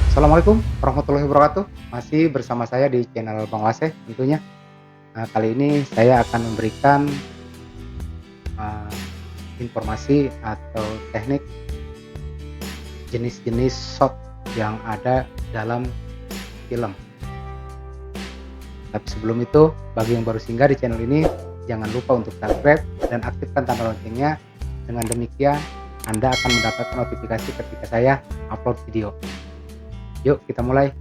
Assalamualaikum warahmatullahi wabarakatuh. Masih bersama saya di channel Bang Wase tentunya. Kali ini saya akan memberikan, eee, informasi atau teknik jenis-jenis shot yang ada dalam film. Tapi sebelum itu, bagi yang baru singgah di channel ini, jangan lupa untuk subscribe dan aktifkan tanda loncengnya. Dengan demikian, Anda akan mendapatkan notifikasi ketika saya upload video. Yuk kita mulai.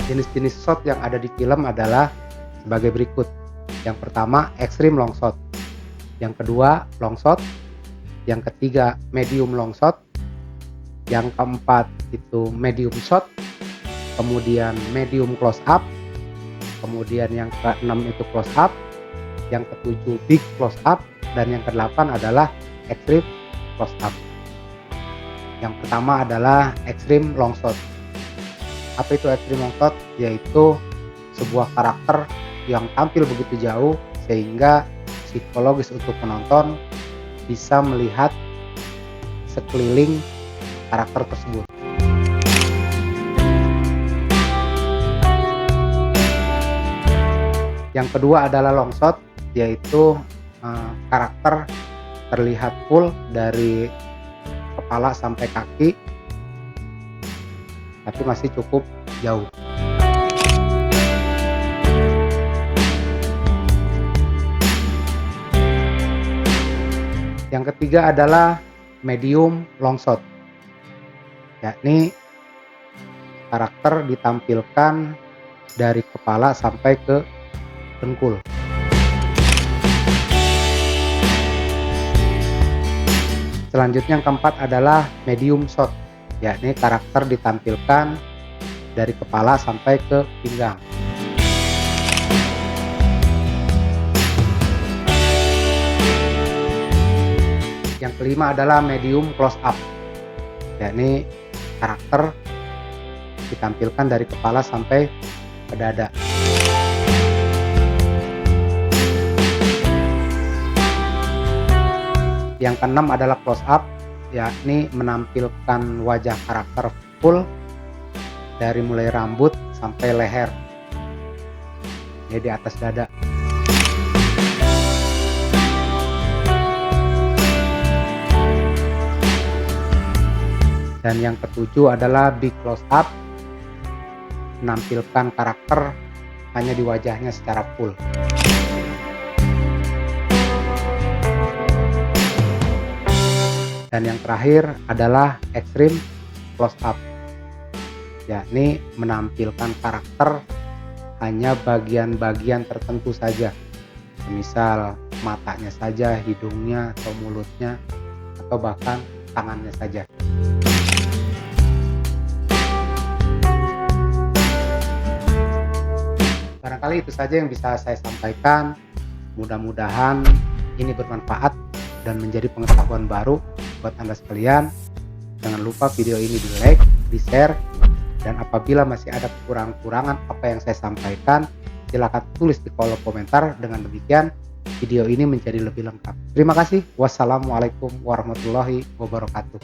Jenis-jenis shot yang ada di film adalah sebagai berikut. Yang pertama, extreme long shot. Yang kedua, long shot. Yang ketiga, medium long shot. Yang keempat itu medium shot. Kemudian medium close up. Kemudian yang keenam itu close up. Yang ketujuh big close up. Dan yang kedelapan adalah extreme close up. Yang pertama adalah extreme long shot. Apa itu extreme long shot? Yaitu sebuah karakter yang tampil begitu jauh sehingga psikologis untuk penonton bisa melihat sekeliling karakter tersebut. Yang kedua adalah long shot, yaitu karakter terlihat full dari kepala sampai kaki tapi masih cukup jauh. Yang ketiga adalah medium long shot, yakni karakter ditampilkan dari kepala sampai ke dengkul. Selanjutnya yang keempat adalah medium shot, yakni karakter ditampilkan dari kepala sampai ke pinggang. Yang kelima adalah medium close up, yakni karakter ditampilkan dari kepala sampai ke dada. Yang keenam adalah close up, yakni menampilkan wajah karakter full dari mulai rambut sampai leher, ya di atas dada. Dan yang ketujuh adalah big close up, menampilkan karakter hanya di wajahnya secara full. Dan yang terakhir adalah extreme close up, yakni menampilkan karakter hanya bagian-bagian tertentu saja, misal matanya saja, hidungnya atau mulutnya, atau bahkan tangannya saja. Barangkali itu saja yang bisa saya sampaikan. Mudah-mudahan ini bermanfaat dan menjadi pengetahuan baru buat Anda sekalian. Jangan lupa video ini di like, di share, dan apabila masih ada kekurangan-kekurangan apa yang saya sampaikan, silakan tulis di kolom komentar. Dengan demikian video ini menjadi lebih lengkap. Terima kasih. Wassalamualaikum warahmatullahi wabarakatuh.